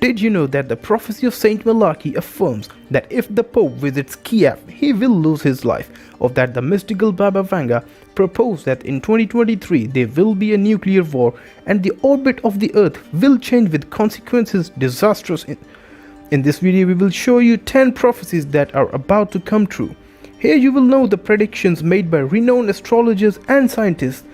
Did you know that the prophecy of Saint Malachy affirms that if the Pope visits Kiev, he will lose his life, or that the mystical Baba Vanga proposed that in 2023 there will be a nuclear war and the orbit of the Earth will change with consequences disastrous? In this video, we will show you 10 prophecies that are about to come true. Here you will know the predictions made by renowned astrologers and scientists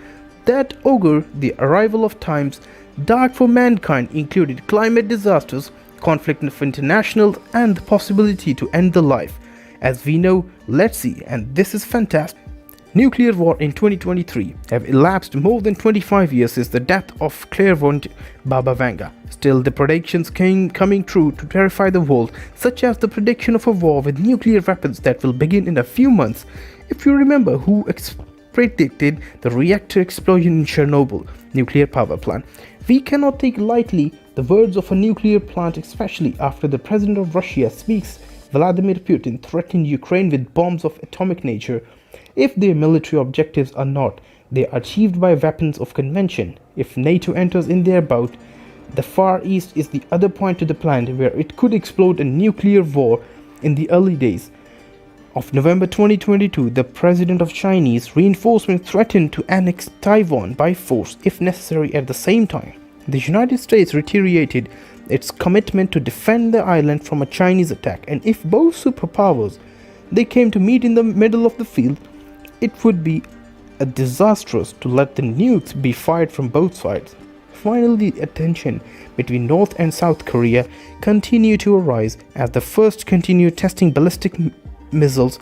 that augur the arrival of times dark for mankind, including climate disasters, conflict of internationals, and the possibility to end the life. As we know, let's see, and this is fantastic. Nuclear war in 2023 have elapsed more than 25 years since the death of clairvoyant Baba Vanga. Still, the predictions coming true to terrify the world, such as the prediction of a war with nuclear weapons that will begin in a few months. If you remember who predicted the reactor explosion in Chernobyl nuclear power plant, we cannot take lightly the words of a nuclear plant, especially after the president of Russia speaks. Vladimir Putin threatened Ukraine with bombs of atomic nature if their military objectives are not they are achieved by weapons of convention. If NATO enters in their bout, the Far East is the other point to the planet where it could explode a nuclear war. In the early days of November 2022, the president of Chinese reinforcements threatened to annex Taiwan by force if necessary. At the same time, the United States reiterated its commitment to defend the island from a Chinese attack, and if both superpowers they came to meet in the middle of the field, it would be a disastrous to let the nukes be fired from both sides. Finally, the tension between North and South Korea continued to arise as the first continued testing ballistic missiles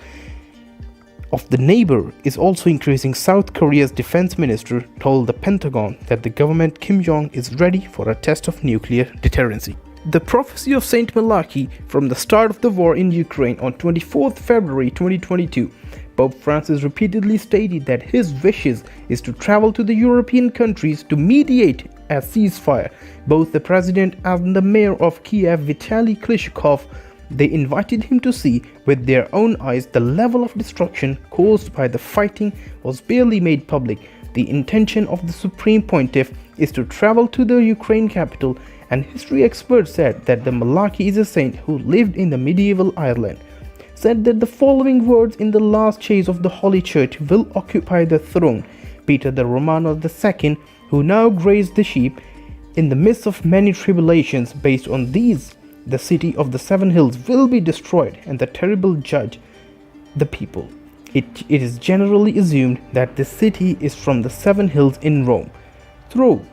of the neighbor is also increasing. South Korea's defense minister told the Pentagon that the government Kim Jong is ready for a test of nuclear deterrency. The prophecy of Saint Malachy from the start of the war in Ukraine on 24th February 2022, Pope Francis repeatedly stated that his wishes is to travel to the European countries to mediate a ceasefire. Both the president and the mayor of Kiev, Vitaly Klitschko, they invited him to see with their own eyes the level of destruction caused by the fighting was barely made public. The intention of the Supreme Pontiff is to travel to the Ukraine capital, and history experts said that the Malachy is a saint who lived in the medieval Ireland, said that the following words in the last chase of the Holy Church will occupy the throne. Peter the Romanus II, who now grazed the sheep in the midst of many tribulations, based on these, the city of the seven hills will be destroyed, and the terrible judge the people. It is generally assumed that this city is from the seven hills in Rome. Though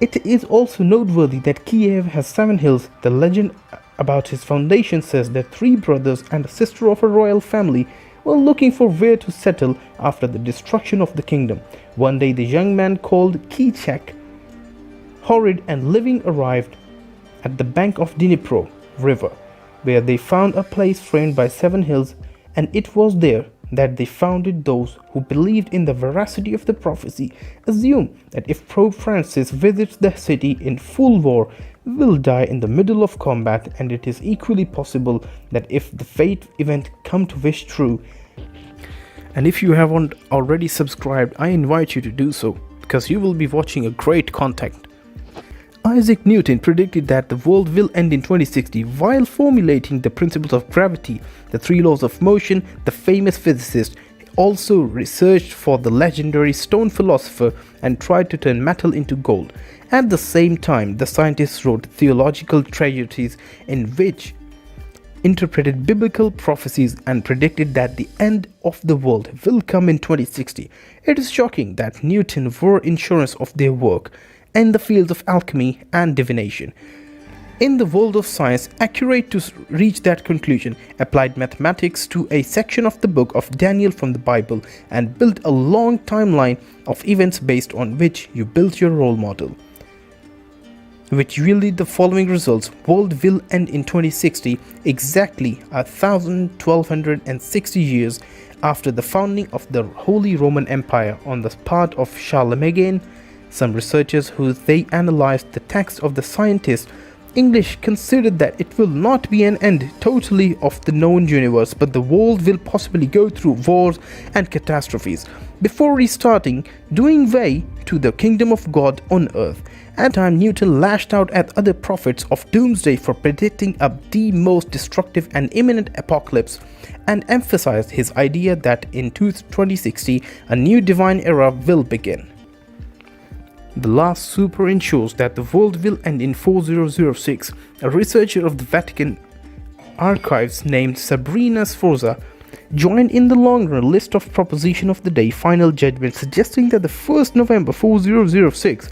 it is also noteworthy that Kiev has seven hills, the legend about his foundation says that three brothers and a sister of a royal family were looking for where to settle after the destruction of the kingdom. One day the young man called Kichak, horrid and living, arrived at the bank of Dnipro river, where they found a place framed by seven hills, and it was there that they founded. Those who believed in the veracity of the prophecy assume that if Pope Francis visits the city in full war, will die in the middle of combat, and it is equally possible that if the fate event come to wish true. And if you haven't already subscribed, I invite you to do so, because you will be watching a great content. Isaac Newton predicted that the world will end in 2060 while formulating the principles of gravity, the three laws of motion. The famous physicist also researched for the legendary stone philosopher and tried to turn metal into gold. At the same time, the scientists wrote theological treatises in which interpreted biblical prophecies and predicted that the end of the world will come in 2060. It is shocking that Newton wore insurance of their work in the fields of alchemy and divination. In the world of science, accurate to reach that conclusion, applied mathematics to a section of the book of Daniel from the Bible and built a long timeline of events based on which you built your role model, which yielded the following results. World will end in 2060, exactly 1260 years after the founding of the Holy Roman Empire on the part of Charlemagne. Some researchers who they analyzed the text of the scientist English considered that it will not be an end totally of the known universe, but the world will possibly go through wars and catastrophes. before restarting, doing way to the kingdom of God on earth. At the time, Newton lashed out at other prophets of doomsday for predicting the most destructive and imminent apocalypse, and emphasized his idea that in 2060 a new divine era will begin. The Last Supper ensures that the world will end in 4006. A researcher of the Vatican archives named Sabrina Sforza joined in the long-run list of proposition of the day final judgment, suggesting that the 1st November 4006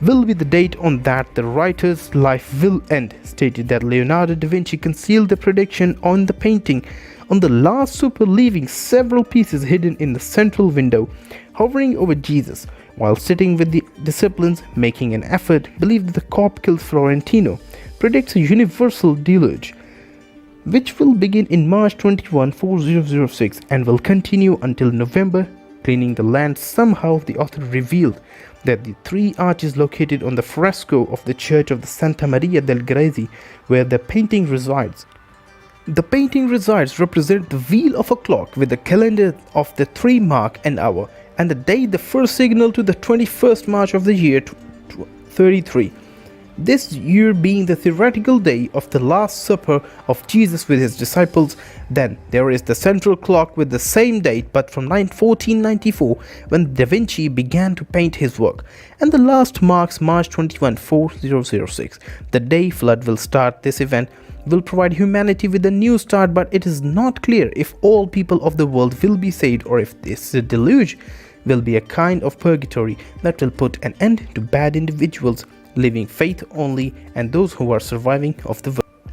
will be the date on that the writer's life will end, stated that Leonardo da Vinci concealed the prediction on the painting on the Last Supper, leaving several pieces hidden in the central window. Hovering over Jesus while sitting with the disciples making an effort, believed that the corpuscle Florentino predicts a universal deluge, which will begin in March 21, 4006 and will continue until November, cleaning the land. Somehow the author revealed that the three arches located on the fresco of the church of the Santa Maria del Grazie, where the painting resides. The painting represent the wheel of a clock with the calendar of the 3 mark an hour, and the day the first signal to the 21st March of the year 33. This year being the theoretical day of the Last Supper of Jesus with his disciples. Then there is the central clock with the same date, but from 1494 when Da Vinci began to paint his work, and the last marks March 21, 4006. The day flood will start. This event will provide humanity with a new start, but it is not clear if all people of the world will be saved or if this deluge will be a kind of purgatory that will put an end to bad individuals living faith only and those who are surviving of the world.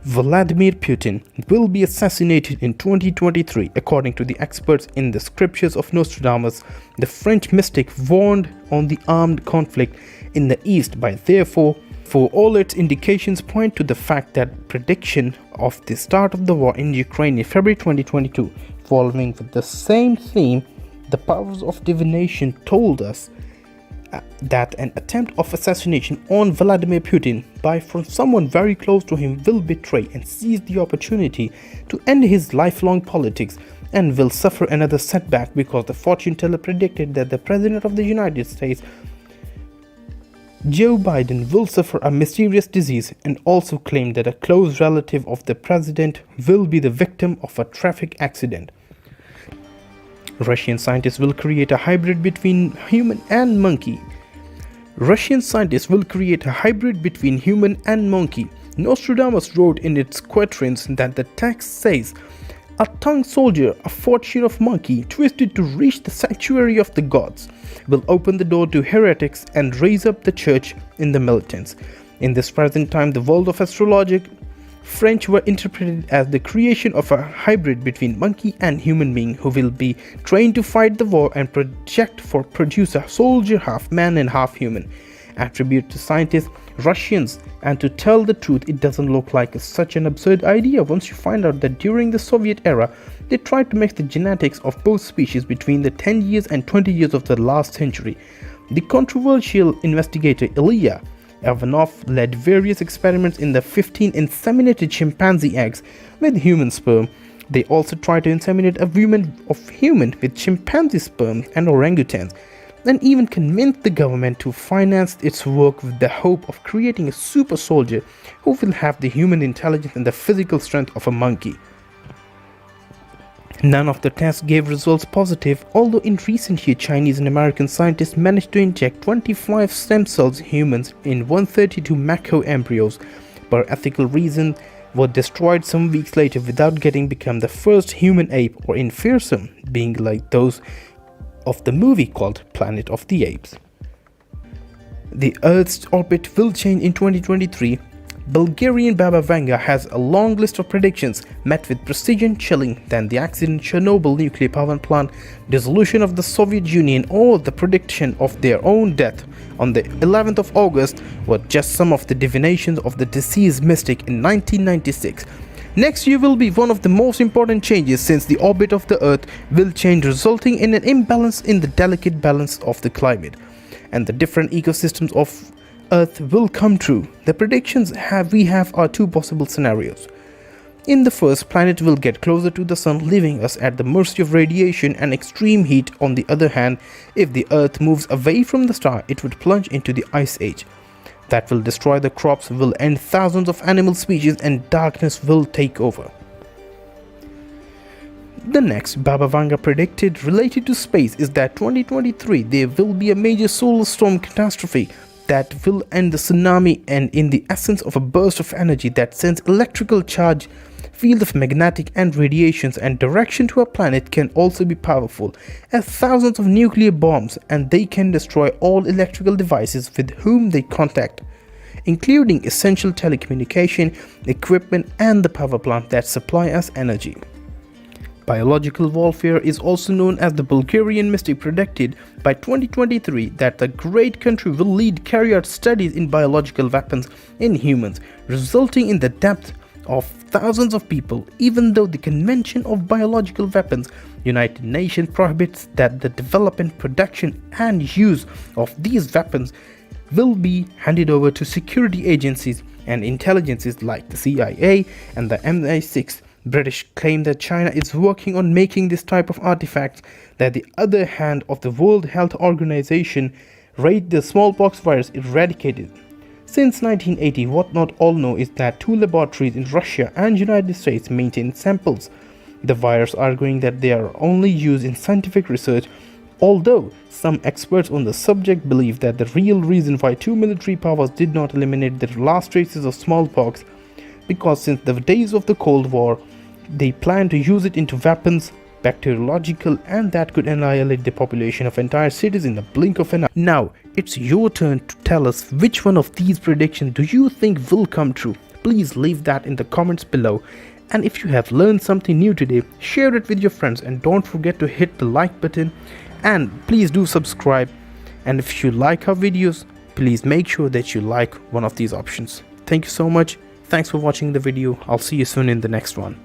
Vladimir Putin will be assassinated in 2023, according to the experts in the scriptures of Nostradamus. The French mystic warned on the armed conflict in the East, by therefore, for all its indications point to the fact that prediction of the start of the war in Ukraine in February 2022, following with the same theme, the powers of divination told us that an attempt of assassination on Vladimir Putin from someone very close to him will betray and seize the opportunity to end his lifelong politics, and will suffer another setback because the fortune teller predicted that the President of the United States, Joe Biden, will suffer a mysterious disease, and also claimed that a close relative of the president will be the victim of a traffic accident. Russian scientists will create a hybrid between human and monkey. Nostradamus wrote in its quatrains that the text says, "A tongue soldier, a fortune of monkey, twisted to reach the sanctuary of the gods, will open the door to heretics and raise up the church in the militants." In this present time, the world of astrology French were interpreted as the creation of a hybrid between monkey and human being who will be trained to fight the war and produce a soldier half man and half human. Attribute to scientists, Russians, and to tell the truth, it doesn't look like such an absurd idea once you find out that during the Soviet era, they tried to mix the genetics of both species between the 10 years and 20 years of the last century. The controversial investigator Ilya Ivanov led various experiments in the 15 inseminated chimpanzee eggs with human sperm. They also tried to inseminate a woman of human with chimpanzee sperm and orangutans, and even convinced the government to finance its work with the hope of creating a super soldier who will have the human intelligence and the physical strength of a monkey. None of the tests gave results positive, although in recent years Chinese and American scientists managed to inject 25 stem cells humans in 132 macaque embryos, but ethical reasons were destroyed some weeks later without become the first human ape, or in fearsome, being like those of the movie called Planet of the Apes. The Earth's orbit will change in 2023. Bulgarian Baba Vanga has a long list of predictions met with precision, chilling than the accident Chernobyl nuclear power plant, dissolution of the Soviet Union, or the prediction of their own death on the 11th of August were just some of the divinations of the deceased mystic in 1996. Next year will be one of the most important changes, since the orbit of the Earth will change, resulting in an imbalance in the delicate balance of the climate, and the different ecosystems of Earth will come true. The predictions we have are two possible scenarios. In the first, planet will get closer to the sun, leaving us at the mercy of radiation and extreme heat. On the other hand, if the Earth moves away from the star, it would plunge into the ice age. That will destroy the crops, will end thousands of animal species, and darkness will take over. The next Baba Vanga predicted related to space is that 2023 there will be a major solar storm catastrophe that will end the tsunami, and in the essence of a burst of energy that sends electrical charge, field of magnetic and radiations and direction to a planet can also be powerful as thousands of nuclear bombs, and they can destroy all electrical devices with whom they contact, including essential telecommunication equipment and the power plant that supply us energy. Biological warfare is also known as the Bulgarian mystic predicted by 2023 that the great country will carry out studies in biological weapons in humans, resulting in the death of thousands of people. Even though the Convention of Biological Weapons, United Nations prohibits that the development, production and use of these weapons will be handed over to security agencies and intelligences like the CIA and the MI6. British claim that China is working on making this type of artifacts. That the other hand of the World Health Organization rate the smallpox virus eradicated. Since 1980, what not all know is that 2 laboratories in Russia and United States maintain samples. The virus arguing that they are only used in scientific research, although some experts on the subject believe that the real reason why 2 military powers did not eliminate the last traces of smallpox because since the days of the Cold War, they plan to use it into weapons, bacteriological, and that could annihilate the population of entire cities in the blink of an eye. Now, it's your turn to tell us which one of these predictions do you think will come true. Please leave that in the comments below. And if you have learned something new today, share it with your friends and don't forget to hit the like button. And please do subscribe. And if you like our videos, please make sure that you like one of these options. Thank you so much. Thanks for watching the video. I'll see you soon in the next one.